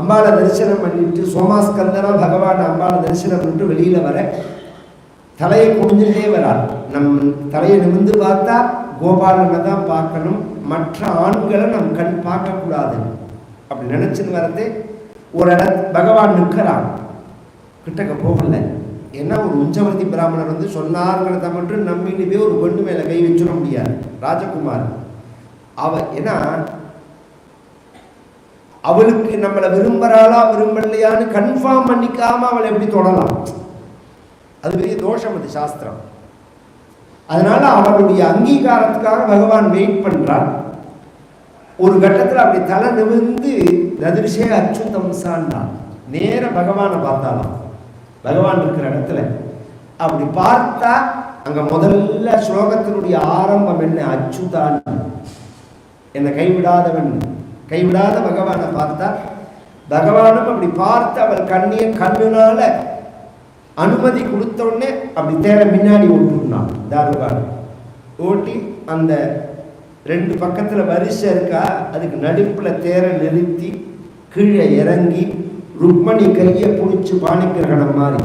அம்பாளை தரிசனம் பண்ணிட்டு சோமாஸ்கந்தனா பகவான் அம்பாளை தரிசனம் பண்ணிட்டு வெளியில வர தலையை குனிஞ்சுட்டே வரார். நம் தலையை நிமிர்ந்து பார்த்தா கோபாலனை தான் பார்க்கணும், மற்ற ஆண்களை நம் கண் பார்க்கக்கூடாது அப்படி நினைச்சுன்னு வரதே ஒரு பகவான் நிற்கிறான். கிட்டக்க போகல. ஏன்னா ஒரு உஞ்சவர்த்தி பிராமணர் வந்து சொன்னார்கிறத மட்டும் நம்பினவே ஒரு பெண்ணு மேல கை வச்சுட முடியாது. ராஜகுமார் ஏன்னா அவளுக்கு நம்மளை விரும்புறாளா விரும்பலையான்னு கன்ஃபார்ம் பண்ணிக்காம அவளை எப்படி தொடலாம்? அது பெரிய தோஷம், அது சாஸ்திரம். அதனால அவளுடைய அங்கீகாரத்துக்காக பகவான் வெயிட் பண்றான். ஒரு கட்டத்தில் அப்படி தலை நிமிர்ந்து ததிர்ஷே அச்சுதம்சான்தான் நேர பகவானை பார்த்தாலாம். பகவான் இருக்கிற இடத்துல அப்படி பார்த்தா அங்க முதல்ல ஸ்லோகத்தினுடைய ஆரம்பம் என்ன? அச்சுதான், என்னை கைவிடாதவன். கைவிடாத பகவானை பார்த்தா பகவானும் அப்படி பார்த்து அவள் கண்ணிய கண்ணுனால அனுமதி கொடுத்த உடனே அப்படி தேர முன்னாடி ஓட்டுனான். தாருகான் ஓட்டி அந்த ரெண்டு பக்கத்துல வரிசை இருக்கா, அதுக்கு நடுப்புல தேர நிறுத்தி கீழே இறங்கி ருக்மணி கையை பிடிச்சி பாணிக்கிரகணம் மாதிரி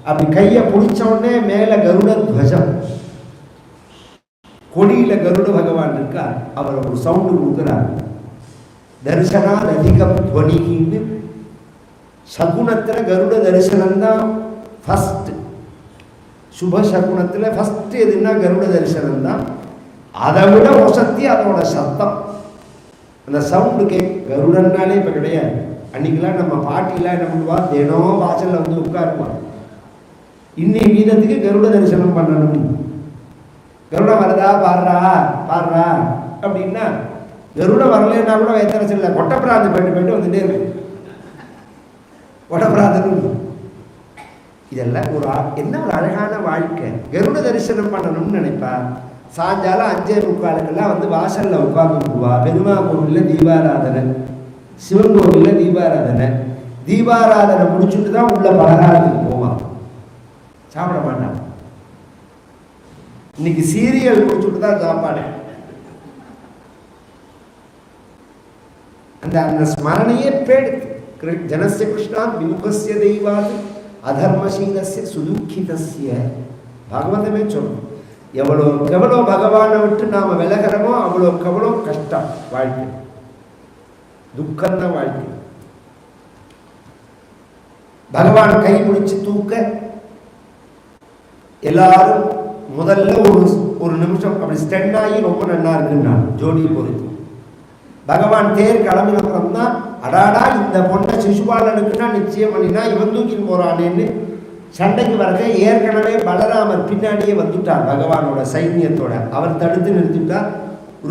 அப்படி கையை பிடிச்ச உடனே மேல கருட துவஜம், கொடியில கருட பகவான் இருக்கா. அவர் ஒரு சவுண்டு கொடுக்கிறார். தரிசனா அதிகம் துவனிகின்னு. சகுனத்துல கருட தரிசனம் தான் ஃபர்ஸ்ட். சுப சகுனத்துல ஃபர்ஸ்ட் எதுன்னா கருட தரிசனம் தான். அதை விட வசத்தி அதோட சத்தம், அந்த சவுண்டு கருடன்னாலே இப்ப கிடையாது. அன்னைக்கெல்லாம் நம்ம பாட்டிலாம் என்ன பண்ணுவா, தினம் வாசல்ல வந்து உட்காருவான். இன்னைக்கு வீதத்துக்கு கருட தரிசனம் பண்ணணும். கருடம் வருதா பாடுறா பாடுறா அப்படின்னா, கருடம் வரலன்னா கூட எத்தனை இல்லை, கொட்டப்பிராந்து போயிட்டு வந்துட்டே இருக்கு. கொட்டப்பிராந்தனும் இதெல்லாம் ஒரு என்ன ஒரு அழகான வாழ்க்கை. கருட தரிசனம் பண்ணணும்னு நினைப்பா. சாயங்காலம் 5:45 வந்து வாசல்ல உட்கார்ந்துருவா. பெருமா கோவில்ல தீபாராதனை, சிவன் கோவில்ல தீபாராதனை. தீபாராதனை முடிச்சுட்டு தான் உள்ள பலகாரத்துக்கு போவான். சாப்பிட மாட்டான். இன்னைக்கு சீரியல் முடிச்சுட்டு தான் சாப்பாடு. அந்த அந்த ஸ்மரணையே பேடுத்து. ஜனஸ்ய கிருஷ்ணாத் விமுகஸ்ய தெய்வாத் அதர்மசீலஸ்ய சுதுக்கிதஸ்ய. பாகவதமே சொல்லும். எவ்வளோ எவ்வளோ பகவானை விட்டு நாம விலகிறோமோ அவ்வளோக்கு எவ்வளோ கஷ்டம் வாழ்க்கை, துக்கம்தான் வாழ்க்கை. பகவான் கை பிடிச்சு தூக்க எல்லாரும் முதல்ல ஒரு நிமிஷம் அப்படி ஸ்டெண்ட் ஆகி ரொம்ப நல்லா இருக்குன்னா ஜோடி பொறுத்து. பகவான் தேர் கிளம்பினப்புறம் தான் அடாடா இந்த பொண்ணை சிசுபாலனுக்குன்னா நிச்சயம் பண்ணினா இவன் தூக்கின்னு போறானேன்னு சண்டைக்கு வரத. ஏற்கனவே பலராமர் பின்னாடியே வந்துட்டார் பகவானோட சைன்யத்தோட. அவர் தடுத்து நிறுத்திட்டார்.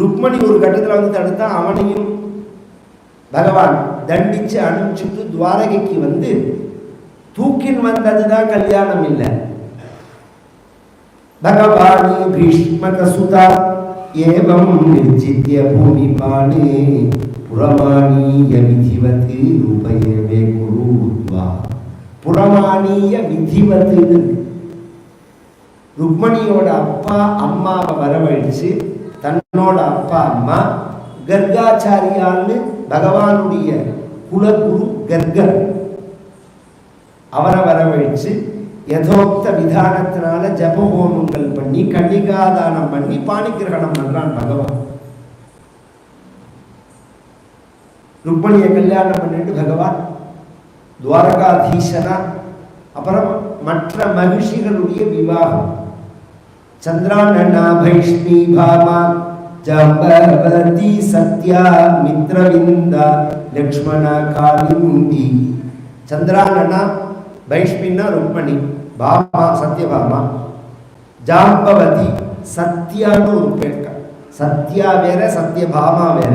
ருக்மணி ஒரு கட்டத்தில் வந்து தடுத்தா அவனையும் பகவான் தண்டிச்சு அனுப்பிச்சுட்டு துவாரகைக்கு வந்து தூக்கின் வந்ததுதான் கல்யாணம் இல்லை. பகவானி பீஷ்மக சுதா ஏவம் நிர்ஜித்ய பூமிபாணி புரமாணீய விதிவதி ரூபயேவே குருத்வா. புரமாணீய விதிவத்து. ருக்மணியோட அப்பா அம்மாவை வரவழைச்சு தன்னோட அப்பா அம்மா கர்காச்சாரியான்னு பகவானுடைய குலகுரு கர்கர் அவரை வரவழைச்சு யதோக்த விதானத்தினால ஜபஹோமங்கள் பண்ணி கன்னிகாதானம் பண்ணி பாணிகிரகணம் பண்றான் பகவான். ருக்மணியை கல்யாணம் பண்ணிட்டு பகவான் துவாரகாதீசனா. அப்புறம் மற்ற மகிழ்ச்சிகளுடைய விவாகம். சந்திரானனா பைஷ்ணி பாமா ஜம்பவதி சத்யா மித்ரவிந்தா லக்ஷ்மணா காலிந்தி. சந்திரானனா பைஷ்மின்னா ருக்மணி, பாமா சத்யபாமா, ஜாம்பவதி சத்யான்னு ஒரு பேர். சத்யா வேற சத்யபாமா வேற.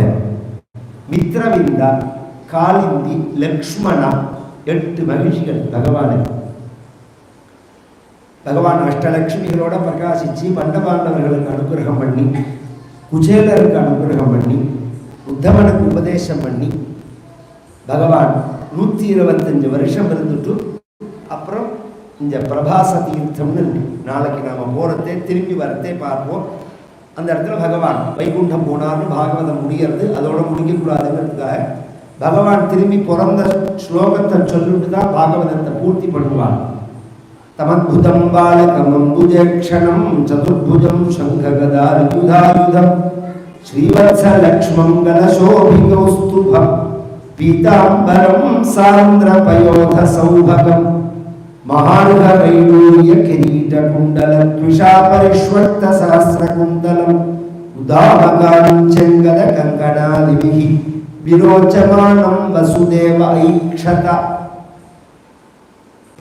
மித்ரவிந்தா காலிந்தி லக்ஷ்மணா 8 மகிழ்ச்சிகள் பகவானுக்கு. பகவான் அஷ்டலட்சுமிகளோட பிரகாசிச்சு பண்டபாண்டவர்களுக்கு அனுகிரகம் பண்ணி, குச்சேலருக்கு அனுகிரகம் பண்ணி, உத்தமனுக்கு உபதேசம் பண்ணி பகவான் 125 வருஷம் இருந்துட்டு அப்புறம் இந்த பிரபாச தீர்த்தம்னு நாளைக்கு நாம் போகிறதே திரும்பி வரத்தே பார்ப்போம். அந்த இடத்துல பகவான் வைகுண்டம் போனார்னு பாகவதம் முடிகிறது. அதோட முடிக்கக்கூடாதுங்கிறதுக்காக பகவான் திரும்பி பிறந்த ஸ்லோகத்தை சொல்லிட்டு தான் பாகவதத்தை பூர்த்தி பண்ணுவார். தமத்புதம் பாலகம் அம்புஜேக்ஷணம் சதுர்புஜம் சங்ககதாயுதாயுதம் ஸ்ரீவத்ஸ லக்ஷ்மம் கலசோபிகௌஸ்துபம் பீதாம்பரம் சாந்திரபயோத சௌபகம் மகார்க வைடூரிய கிரீட குண்டலம் த்விஷாபரிஷ்வர்த்த சஹஸ்ர குண்டலம் உதாமகாஞ்சங்கத கங்கணாதிபிஹி விரோச்சமானம் வசுதேவ ஐக்ஷதா.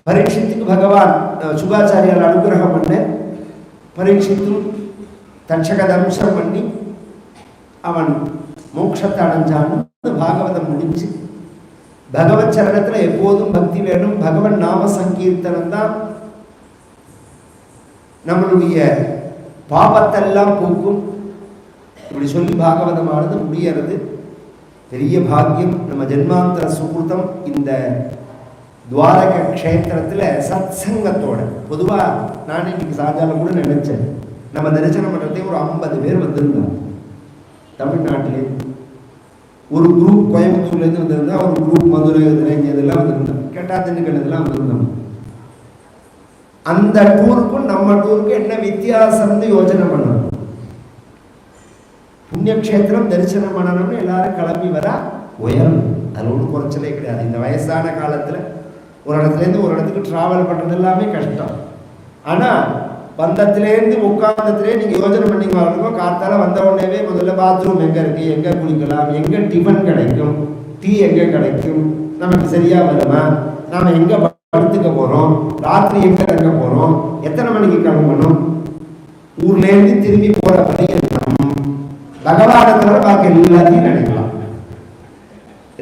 பரீட்சித்துக்கு பகவான் சுகாச்சாரியால் அனுகிரகம் பண்ண பரீட்சித்தும் தட்சக தம்சம் பண்ணி அவன் மோட்சத்தை அடைஞ்சான்னு பாகவதம் முடிஞ்சு. பகவத் சரணத்துல எப்போதும் பக்தி வேணும். பகவன் நாம சங்கீர்த்தனம் தான் நம்மளுடைய பாபத்தெல்லாம் போக்கும். இப்படி சொல்லி பாகவதமானது முடியறது பெரிய பாக்கியம். நம்ம ஜென்மாந்தர சுகிருதம் இந்த துவாரக க்ஷேத்திரத்துல சத் சங்கத்தோட. பொதுவா நான் இன்னைக்கு சாயங்காலம் கூட நினைச்சேன், நம்ம தரிசனம் பண்றதே ஒரு 50 பேர் வந்திருந்தோம். தமிழ்நாட்டிலே ஒரு குரூப் கோயம்புத்தூர்லேருந்து வந்திருந்தா, ஒரு குரூப் மதுரை இதெல்லாம் வந்திருந்தோம், கேட்டா திண்டுக்கல் இதெல்லாம் வந்திருந்தோம். அந்த டூருக்கும் நம்ம டூருக்கும் என்ன வித்தியாசம்னு யோசனை பண்ணணும். புண்ணியக்ஷேத்திரம் தரிசனம் பண்ணணும்னு எல்லாரும் கிளம்பி வர உயரம், அதில் ஒன்றும் குறைச்சலே கிடையாது. இந்த வயசான காலத்தில் ஒரு இடத்துலேருந்து ஒரு இடத்துக்கு ட்ராவல் பண்ணுறது எல்லாமே கஷ்டம். ஆனால் வந்தத்துலேருந்து உட்கார்ந்தத்துலேயே நீங்கள் யோசனை பண்ணிங்க வரணுமோ, காத்தால வந்த உடனேவே முதல்ல பாத்ரூம் எங்கே இருக்குது, எங்கே குளிக்கலாம், எங்கே டிஃபன் கிடைக்கும், டீ எங்கே கிடைக்கும், நமக்கு சரியாக வருமா, நாம் எங்கே படுத்துக்க போகிறோம், ராத்திரி எங்கே தங்க போகிறோம், எத்தனை மணிக்கு கிளம்பணும், ஊர்லேருந்து திரும்பி போகிற வரைக்கும் பகவானை தவிர பாக்கி எல்லாத்தையும் நினைக்கலாம்.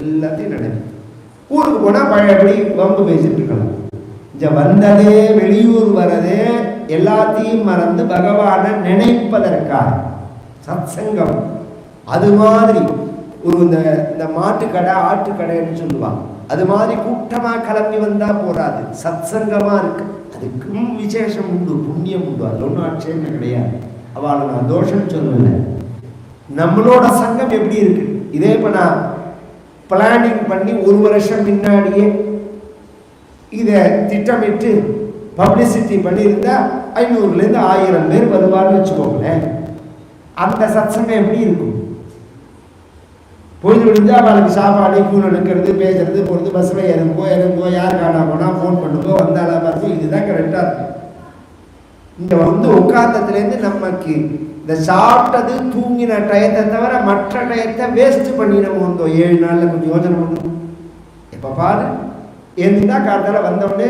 எல்லாத்தையும் நினைக்கலாம். ஊருக்கு போனால் பழையபடி வம்பு பேசிட்டு இருக்கலாம். இங்க வந்ததே வெளியூர் வரதே எல்லாத்தையும் மறந்து பகவானை நினைப்பதற்காக சத் சங்கம். அது மாதிரி ஒரு இந்த மாட்டுக்கடை ஆட்டுக்கடைன்னு சொல்லுவாங்க, அது மாதிரி கூட்டமா கிளம்பி வந்தா போறாது, சத் சங்கமா இருக்கு. அதுக்கும் விசேஷம் உண்டு, புண்ணியம் உண்டு, அது ஒன்றும் ஆட்சேபம் கிடையாது. அவளை நான் தோஷம் சொல்லலை. நம்மளோட சங்கம் எப்படி இருக்கு, இதே இப்ப நான் பிளானிங் பண்ணி 1 வருஷம் முன்னாடியே இதை திட்டமிட்டு பப்ளிசிட்டி பண்ணியிருந்தா 500லேருந்து 1000 பேர் வருவார்னு வச்சுக்கோங்களேன். அந்த சத்சங்கம் எப்படி இருக்கும்? பொழுது விழுந்தா அவளுக்கு சாப்பாடு கூழ் எடுக்கிறது, பேசுறது, போகிறது, பஸ்ஸில் இறங்குவோ யார் காணா போனால் ஃபோன் பண்ணுங்கோ, வந்தாலா பார்த்து, இதுதான் கரெக்டாக இருக்கும். இங்கே வந்து உட்கார்ந்ததுலேருந்து நமக்கு இந்த சாப்பிட்டது தூங்கின டயத்தை தவிர மற்ற டயத்தை வேஸ்ட் பண்ணி நம்ம வந்தோம். 7 நாளில் கொஞ்சம் யோசனை பண்ணணும். எப்போ பாரு ஏன்னா காத்தால வந்தோடனே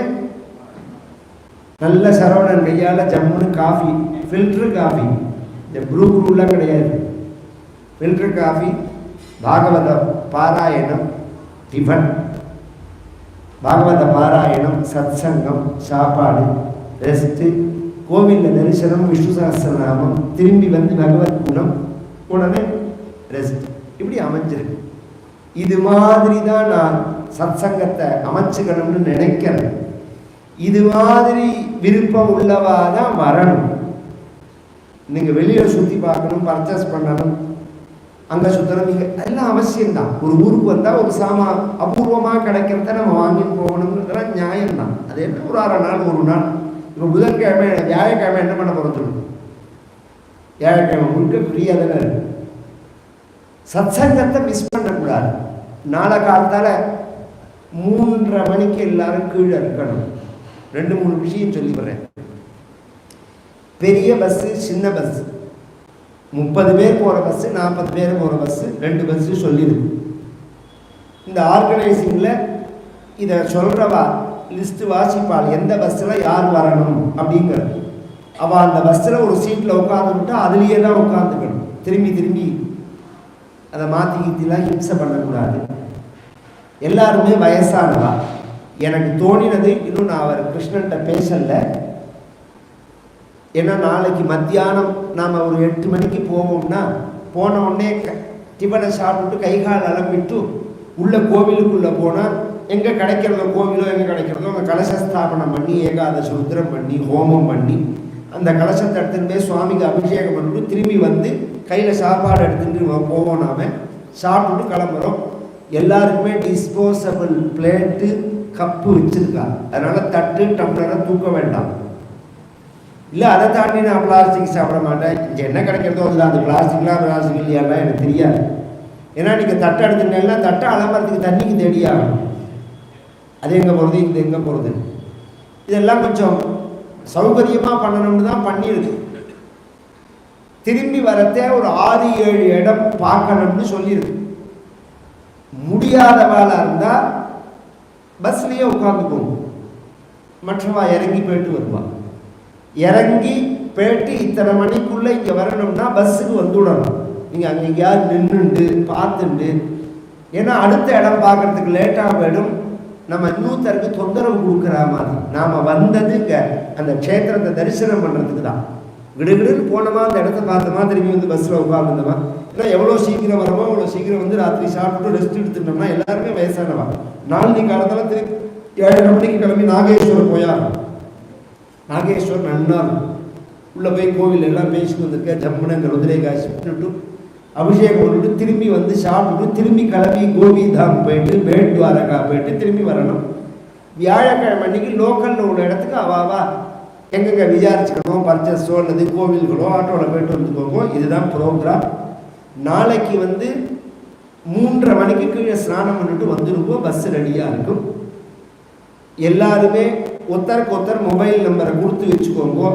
நல்ல சரவணன் கையால் ஜம்முன்னு காஃபி, ஃபில்ட்ரு காஃபி, இந்த ப்ரூ ப்ரூலாம் கிடையாது, ஃபில்ட்ரு காஃபி, பாகவத பாராயணம், டிஃபன், பாகவத பாராயணம், சத் சங்கம், சாப்பாடு, ரெஸ்ட்டு, கோவிலில் தரிசனம், விஷ்ணு சஹஸ்ரநாமம், திரும்பி வந்து பகவத் குணம், உடனே ரெஸ்ட். இப்படி அமைஞ்சிருக்கு. இது மாதிரி தான் நான் சத் சங்கத்தை அமைச்சுக்கணும்னு நினைக்கிறேன். இது மாதிரி விருப்பம் உள்ளவா தான் வரணும். நீங்கள் வெளியில் சுற்றி பார்க்கணும், பர்ச்சேஸ் பண்ணணும், அங்கே சுற்றணும், நீங்கள் எல்லாம் அவசியம்தான். ஒரு ஊருக்கு வந்தால் ஒரு சாமான் அபூர்வமாக கிடைக்கிறத நம்ம வாங்கிட்டு போகணுங்கிற நியாயம்தான். அது என்ன ஒரு 6 நாள் 1 நாள். இப்போ புதன்கிழமை வியாழக்கிழமை என்ன பண்ண போகிறோம் சொல்லணும்? வியாழக்கிழமை முழுக்க ஃப்ரீயாக தானே இருக்கு. சத் சங்கத்தை மிஸ் பண்ணக்கூடாது. நாளை காலத்தால் 3:30 மணிக்கு எல்லாரும் கீழே இருக்கணும். 2-3 விஷயம் சொல்லி வரேன். பெரிய பஸ்ஸு, சின்ன பஸ்ஸு, 30 பேர் போகிற பஸ்ஸு, 40 பேர் போகிற பஸ்ஸு, 2 பஸ்ஸு சொல்லியிருக்கு. இந்த ஆர்கனைசிங்கில் இதை சொல்கிறவா லிஸ்ட்டு வாசிப்பாள், எந்த பஸ்ஸில் யார் வரணும் அப்படிங்கிறது. அவள் அந்த பஸ்ஸில் ஒரு சீட்டில் உட்காந்துக்கிட்டா அதுலேயே தான் உட்காந்துக்கணும். திரும்பி திரும்பி அதை மாற்றி கீத்திலாம் ஹிம்சை பண்ணக்கூடாது. எல்லாருமே வயசானவா. எனக்கு தோணினது, இன்னும் நான் அவர் கிருஷ்ணன்கிட்ட பேசலை, ஏன்னா நாளைக்கு மத்தியானம் நாம் ஒரு 8 மணிக்கு போவோம்னா, போன உடனே டிஃபனை சாப்பிட்டுட்டு கை கால் அலம்பிட்டு உள்ள கோவிலுக்குள்ளே போனால் எங்கே கிடைக்கிறதோ, கோவிலோ எங்கே கிடைக்கிறதோ அங்கே கலச ஸ்தாபனம் பண்ணி, ஏகாதசி ருத்ரம் பண்ணி, ஹோமம் பண்ணி, அந்த கலசத்தை எடுத்துகிட்டு போய் சுவாமிக்கு அபிஷேகம் பண்ணிட்டு திரும்பி வந்து கையில் சாப்பாடு எடுத்துகிட்டு போவோம். நாம் சாப்பிட்டுட்டு கிளம்புறோம். எல்லாருக்குமே டிஸ்போசபிள் பிளேட்டு கப்பு வச்சிருக்கா. அதனால தட்டு டம்ளரை தூக்க வேண்டாம். இல்லை அதை தாண்டி நான் பிளாஸ்டிக் சாப்பிட மாட்டேன், இங்கே என்ன கிடைக்கிறதோ அதில் அது பிளாஸ்டிக்லாம் பிளாஸ்டிக் இல்லையானா எனக்கு தெரியாது. ஏன்னா நீங்கள் தட்டை எடுத்துட்டீங்கன்னா தட்டை அலம்புறதுக்கு தண்ணிக்கு தேடியாகணும். அது எங்கே போகிறது, இது எங்கே போகிறது, இதெல்லாம் கொஞ்சம் சௌகரியமாக பண்ணணும்னு தான் பண்ணியிருக்கு. திரும்பி வரத்தே ஒரு 6-7 இடம் பார்க்கணும்னு சொல்லியிருக்கு. முடியாதவாளாக இருந்தால் பஸ்லேயே உட்காந்துக்கோங்க, மற்றவா இறங்கி போயிட்டு வருவா. இறங்கி போயிட்டு இத்தனை மணிக்குள்ளே இங்கே வரணும்னா பஸ்ஸுக்கு வந்துவிடணும். நீங்கள் அங்கே எங்கேயாவது நின்றுண்டு பார்த்துண்டு, ஏன்னா அடுத்த இடம் பார்க்குறதுக்கு லேட்டாக போயிடும். நம்ம இன்னொருத்தருக்கு தொந்தரவு கொடுக்குற மாதிரி. நாம் வந்தது இங்கே அந்த க்ஷேத்திரத்தை தரிசனம் பண்ணுறதுக்கு தான். விடுவிடுன்னு போனோமா, அந்த இடத்த பார்த்தோமா, திரும்பி வந்து பஸ்ஸில் உட்காந்துருந்தோமா. ஏன்னா எவ்வளோ சீக்கிரம் வரமோ அவ்வளோ சீக்கிரம் வந்து ராத்திரி சாப்பிட்டு ரெஸ்ட் எடுத்துட்டோம்னா எல்லாருமே வயசானவா. நாளைக்கு காலத்தில் திரும்பி 7:30 மணிக்கு கிளம்பி நாகேஸ்வரம் போயார். நாகேஸ்வரம் நன்னார் உள்ளே போய் கோவில் எல்லாம் பேசிட்டு வந்திருக்க. ஜம்முன்னு அங்கே ருத்ரே காசி விட்டுட்டு அபிஷேகம் பண்ணிட்டு திரும்பி வந்து சாப்பிட்டுட்டு திரும்பி கிளம்பி கோபிதாம் போயிட்டு பேட் துவாரகா போயிட்டு திரும்பி வரணும். வியாழக்கிழமை அன்னைக்கு லோக்கலில் உள்ள இடத்துக்கு அவாவா எங்கெங்கே விசாரிச்சுக்கணும், பர்ச்சேஸோ அல்லது கோவில்களோ ஆட்டோவில் போயிட்டு வந்துக்கோங்க. இதுதான் ப்ரோக்ராம். நாளைக்கு வந்து 3:30 மணிக்கு கீழே ஸ்நானம் பண்ணிட்டு வந்துருக்கோம். பஸ் ரெடியாக இருக்கும். எல்லாருமே ஒருத்தருக்கு ஒருத்தர் மொபைல் நம்பரை கொடுத்து வச்சுக்கோங்க.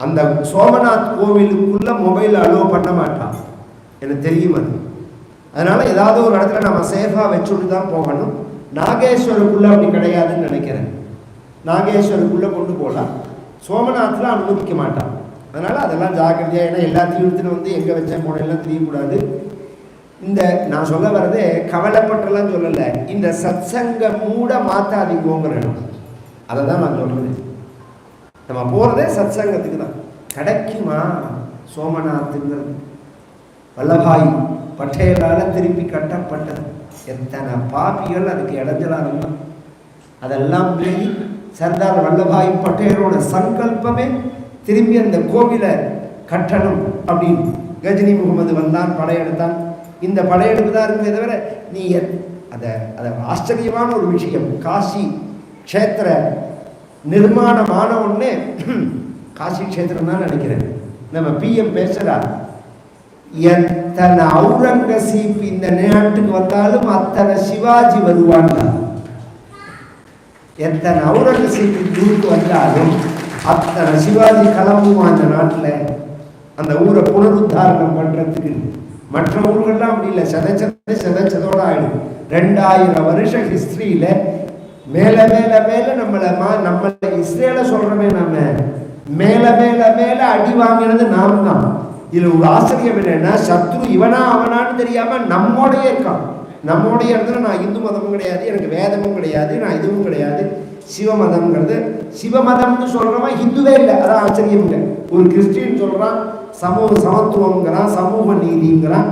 அந்த சோமநாத் கோவிலுக்குள்ள மொபைல் அலோவ் பண்ண மாட்டான், எனக்கு தெரியும் அது. அதனால் ஏதாவது ஒரு இடத்துல நம்ம சேஃபாக வச்சுட்டு தான் போகணும். நாகேஸ்வருக்குள்ளே அப்படி கிடையாதுன்னு நினைக்கிறேன். நாகேஸ்வருக்குள்ளே கொண்டு போகலாம், சோமநாத்தில் அனுமதிக்க மாட்டான். அதனால் அதெல்லாம் ஜாக்கிரதையாக, ஏன்னா எல்லாத்தையும் எடுத்துன்னு வந்து எங்கே வச்சேன் போனெல்லாம் தெரியக்கூடாது. இந்த நான் சொல்ல வர்றதே கவலைப்பட்டெல்லாம் சொல்லலை, இந்த சத்சங்க மூட மாற்றாதீங்கோங்கிற இடம். அதை தான் நான் சொல்கிறது. நம்ம போகிறதே சத்சங்கத்துக்கு தான். கிடைக்குமா சோமநாத்துங்கிறது? வல்லபாய் பட்டேலால் திருப்பி கட்டப்பட்டது. எத்தனை பாப்பிகள் அதுக்கு இடைஞ்சலாக இருந்தான். அதெல்லாம் மீறி சர்தார் வல்லபாய் பட்டேலோட சங்கல்பமே திரும்பி அந்த கோவிலை கட்டணும் அப்படின்னு. கஜினி முகமது வந்தான், படையெடுத்தான். இந்த படையெடுப்பு தான் இருக்குமே தவிர நீ அதை ஆச்சரியமான ஒரு விஷயம். காசி க்ஷேத்திர நிர்மாணமான ஒன்று காசி க்ஷேத்திரம் தான் நினைக்கிறேன். நம்ம பிஎம் பேசுகிறார், எத்தனை அவுரங்கசீப் இந்த நாட்டுக்கு வந்தாலும் அத்தனை சிவாஜி வருவாங்க. எத்தனை அவுரங்கசீப் ஊருக்கு வந்தாலும் அத்தனை சிவாஜி கிளம்புவான் அந்த நாட்டில், அந்த ஊரை புனருத்தாரணம் பண்ணுறதுக்கு. மற்ற ஊர்கள்லாம் அப்படி இல்லை, செதச்சதோட ஆயிடும். 2000 வருஷ ஹிஸ்டரியில மேலே மேலே மேலே நம்மளை இஸ்ரேலை சொல்கிறோமே, நம்ம மேலே மேலே மேலே அடி வாங்கினது நாம் தான். இதில் ஒரு ஆச்சரியம் என்னன்னா, சத்ரு இவனா அவனான்னு தெரியாமல் நம்மோடையே இருக்கான். நம்மோடைய இடத்துல நான் இந்து மதமும் கிடையாது, எனக்கு வேதமும் கிடையாது, நான் இதுவும் கிடையாது. சிவமதம்ங்கிறது, சிவமதம்னு சொல்கிறவன் ஹிந்துவே இல்லை. அதான் ஆச்சரியம் இல்லை. ஒரு கிறிஸ்டின் சொல்கிறான் சமூக சமத்துவங்கிறான், சமூக நீதிங்கிறான்.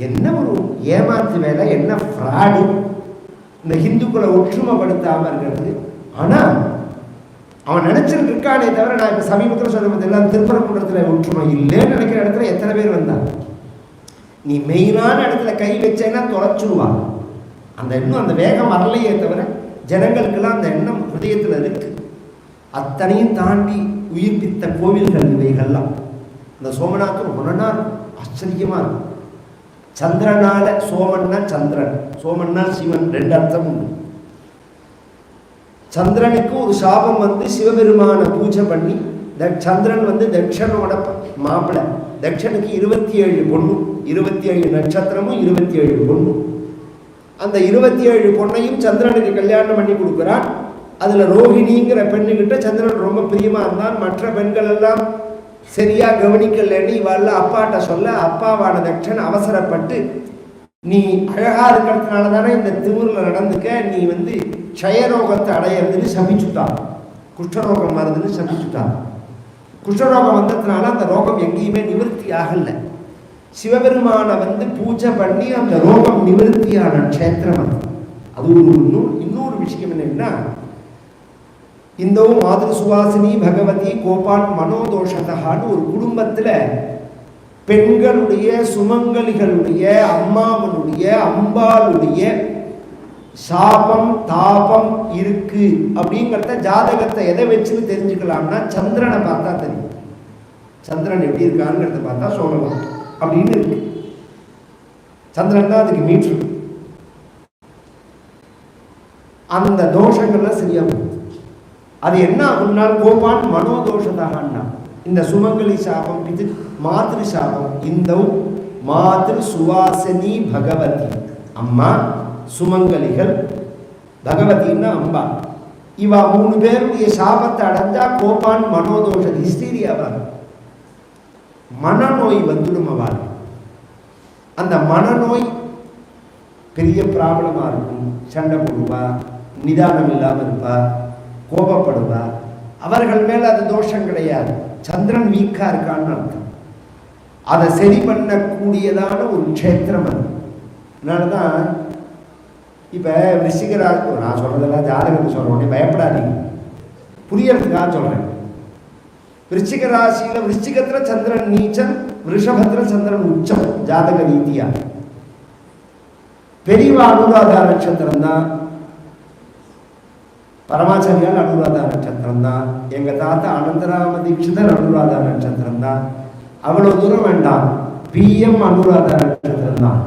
என்ன ஒரு ஏமாத்து வேலை, என்ன ஃப்ராடு இந்த ஹிந்துக்களை ஒற்றுமைப்படுத்தாமல் இருக்கிறது. ஆனால் அவன் நினைச்சிட்டு இருக்கானே தவிர, நான் இப்போ சமீபத்தில் சொல்ல எல்லாம் திருப்பரங்குன்றத்தில் ஒற்றுமை இல்லைன்னு நினைக்கிற இடத்துல எத்தனை பேர் வந்தாங்க. நீ மெயினான இடத்துல கை வச்சேன்னா தொலைச்சுடுவான். அந்த எண்ணம், அந்த வேகம் வரலையே தவிர ஜனங்களுக்கெல்லாம் அந்த எண்ணம் ஹிருதயத்தில் இருக்கு. அத்தனையும் தாண்டி உயிர்ப்பித்த கோவில்கள் இவைகள்லாம். இந்த சோமநாத்தூர் ஒன்னா ஆச்சரியமாக இருக்கும். சந்திரனால, சோமன்னா சந்திரன், சோமன்னா சிவன், 2 அர்த்தம் உண்டு. சந்திரனுக்கு ஒரு சாபம் வந்து சிவபெருமான பூஜை பண்ணி, சந்திரன் வந்து தட்சனோட மாப்பிள்ளை. தட்சனுக்கு 27 பொண்ணு, 27 நட்சத்திரமும் 27 பொண்ணு. அந்த 27 பொண்ணையும் சந்திரனுக்கு கல்யாணம் பண்ணி கொடுக்குறான். அதில் ரோஹிணிங்கிற பெண்ணுக்கிட்ட சந்திரன் ரொம்ப பிரியமாக இருந்தான். மற்ற பெண்கள் எல்லாம் சரியாக கவனிக்கலன்னு இவெல்லாம் அப்பாட்ட சொல்ல, அப்பாவான தட்சன் அவசரப்பட்டு, நீ அழகா இருக்கிறதுனால தானே இந்த திமிரில் நடந்துக்க, நீ வந்து க்ஷயரோகத்தை அடையிறதுன்னு சபிச்சுட்டான். குஷ்டரோகம் வருதுன்னு சபிச்சுட்டான். குஷ்டரோகம் வந்ததுனால அந்த ரோகம் எங்கேயுமே நிவர்த்தி ஆகலை. சிவபெருமானை வந்து பூஜை பண்ணி அந்த ரோகம் நிவர்த்தியான க்ஷேத்திரம் அது. அது ஒரு இன்னொரு விஷயம் என்னன்னா, இந்தோ மாதிரி சுவாசினி பகவதி கோபால் மனோதோஷத்தான்னு ஒரு குடும்பத்தில் பெண்களுடைய சுமங்கலிகளுடைய அம்மாவனுடைய அம்பாளுடைய சாபம் தாபம் இருக்கு அப்படிங்கிறத ஜாதகத்தை எதை வச்சுன்னு தெரிஞ்சுக்கலாம்னா சந்திரனை பார்த்தா தெரியும். சந்திரன் எப்படி இருக்கான்னு பார்த்தா சொல்லலாம் அப்படின்னு இருக்கு. சந்திரன் தான் அதுக்கு மீட்ரு. அந்த தோஷங்கள்லாம் சரியா போகுது. அது என்ன ஆகும்னால் கோபான் மனோதோஷதாகன்னா இந்த சுமங்கலி சாபம் இது மாத்ரு சாபம். இந்த மாத்ரு சுவாசினி பகவதி அம்மா, சுமங்கலிகள், பகவதின்னா அம்பா, இவா 3 பேருடைய சாபத்தை அடைஞ்சா கோபான் மனோதோஷ ஹிஸ்டீரியாவா மனநோய் வந்துடும். அவள் அந்த மனநோய் பெரிய ப்ராப்ளமா இருக்கும். சண்டை போடுவா, நிதானம் இல்லாமல் இருப்பா, கோபப்படுவா. அவர்கள் மேல அது தோஷம் கிடையாது, சந்திரன் வீக்கா இருக்கான்னு அர்த்தம். அதை சரி பண்ணக்கூடியதான ஒரு க்ஷேத்திரம் அது. அதனாலதான் இப்ப விருச்சிகராசி, நான் சொல்றதெல்லாம் ஜாதகத்தை சொல்றேன், பயப்படாதீங்க, புரியறதுக்காக சொல்றேன். விருச்சிக ராசியில விருச்சிகத்துல சந்திரன் நீச்சம், ரிஷபத்துல சந்திரன் உச்சம். ஜாதக ரீதியா பெரியவா அனுராதா நட்சத்திரம் தான், பரமாச்சாரியால் அனுராதா நட்சத்திரம் தான், எங்க தாத்தா அனந்தராம தீட்சிதர் அனுராதா நட்சத்திரம் தான். அவ்வளவு தூரம் வேண்டாம், பிஎம் அனுராதா நட்சத்திரம் தான்.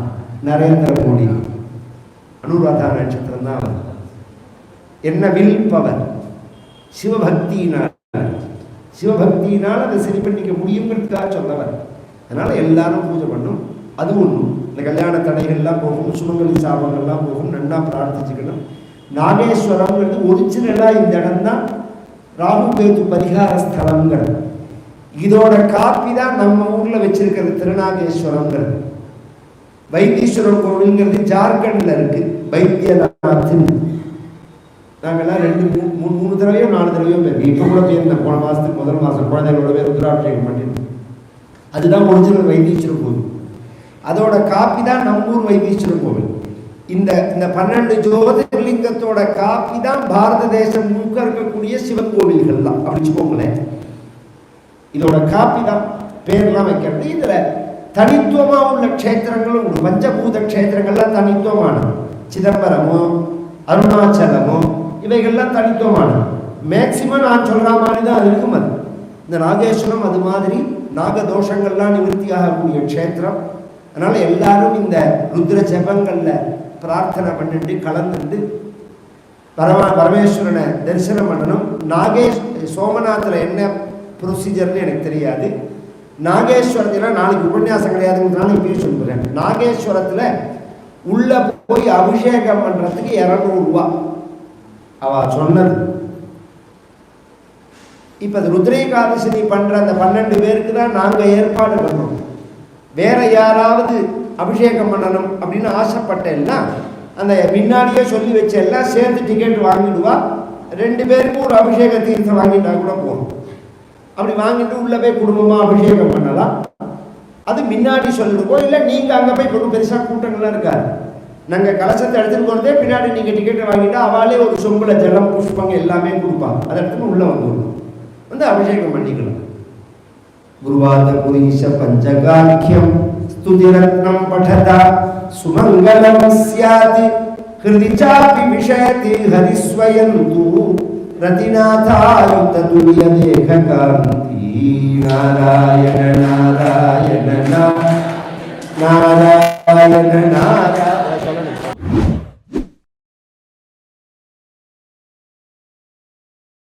நரேந்திர மோடி அனுராதா நட்சத்திரம் தான். என்ன வில் பவர் சிவபக்தியினால், சிவபக்தியினால் அதை சரி பண்ணிக்க முடியுங்கிறதுக்காக சொல்லவர். அதனால எல்லாரும் பூஜை பண்ணும். அது ஒன்றும் இந்த கல்யாண தடைகள்லாம் போகும், சுமங்கலி சாபங்கள்லாம் போகும். நன்னா பிரார்த்திச்சுக்கணும். நாகேஸ்வரம்ங்கிறது ஒரிஜினலா இந்த இடம் தான் ராகு கேது பரிகார ஸ்தலங்கள். இதோட காப்பி தான் நம்ம ஊர்ல வச்சிருக்கிறது திருநாகேஸ்வரம்ங்கிறது. வைத்தீஸ்வரர் கோவில்ங்கிறது ஜார்க்கண்ட்ல இருக்கு, வைத்தியநாத்தின். நாங்கெல்லாம் 2-3 தடவையோ 4 தடவையோ போயிருக்கோம். இப்போ கூட போயிருந்தேன், போன மாதத்துக்கு முதல் மாதம் குழந்தைகளோட பேர் ருத்ராபிஷேகம் பண்ணிருந்தோம். அதுதான் ஒரிஜினல் வைத்தீஸ்வரர் கோவில். அதோட காப்பி தான் நம்மூர் வைத்தீஸ்வரர் கோவில். இந்த 12 ஜோதிர்லிங்கத்தோட காப்பி தான் பாரத தேசம் முழுக்க இருக்கக்கூடிய சிவன் கோவில்கள் தான். அப்படி வச்சுக்கோங்களேன், இதோட காப்பி தான். பேர்லாம் வைக்கிறது. இதுல தனித்துவமா உள்ள க்ஷேத்திரங்களும் உண்டு. பஞ்சபூத க்ஷேத்திரங்கள்லாம் தனித்துவமானது. சிதம்பரமோ அருணாச்சலமோ இவைகள்லாம் தனித்துவமானது. மேக்சிமம் நான் சொல்ற மாதிரி தான் இருக்கும். அது இந்த நாகேஸ்வரம் அது மாதிரி நாகதோஷங்கள்லாம் நிவர்த்தி ஆகக்கூடிய க்ஷேத்திரம். அதனால எல்லாரும் இந்த ருத்ர ஜபங்கள்ல பிரார்த்தனை பண்ணிட்டு கலந்துட்டு பரமேஸ்வரனை தரிசனம் பண்ணணும். சோமநாத்தில் என்ன ப்ரொசீஜர்னு எனக்கு தெரியாது. நாகேஸ்வரத்தில் நாளைக்கு உபன்யாசம் கிடையாதுங்கிறதுனால இப்பயே சொல்லுறேன். நாகேஸ்வரத்தில் உள்ள போய் அபிஷேகம் பண்றதுக்கு 200 ரூபா அவ சொன்னது. இப்ப ருத்ரேகாதசி பண்ற அந்த 12 பேருக்கு தான் நாங்க ஏற்பாடு பண்ணோம். வேற யாராவது அபிஷேகம் பண்ணணும் அப்படின்னு ஆசைப்பட்டேன்னா அந்த முன்னாடியே சொல்லி வச்ச எல்லாம் சேர்த்து டிக்கெட் வாங்கிடுவா. 2 பேருக்கு ஒரு அபிஷேக தீர்த்தம் வாங்கிட்டா கூட போகணும். அப்படி வாங்கிட்டு உள்ள போய் குடும்பமா அபிஷேகம் பண்ணலாம். அது முன்னாடி சொல்லிடுவோம். இல்லை நீங்க அங்க போய் ரொம்ப பெருசா கூட்டங்கள்லாம் இருக்காது. நாங்க கலசத்தை எடுத்துட்டு போறதே பின்னாடி நீங்க டிக்கெட் வாங்கிட்டா அவளே ஒரு சொம்புல ஜலம் புஷ்பங்க எல்லாமே கொடுப்பாங்க. அதை எடுத்துட்டு உள்ள வந்து அபிஷேகம் பண்ணிக்கலாம். குருவாத புரீஷ பஞ்சகாக்கியம் ஸ்துதிரத்னம் படதா சுமங்கலம் ஸ்யாத் ஹிருதி சாபி விஷயதி ஹரிஸ்வயந்து ரதிநாதாயுத துல்ய தேககாந்தி நாராயண நாராயண நாராயண நாராயண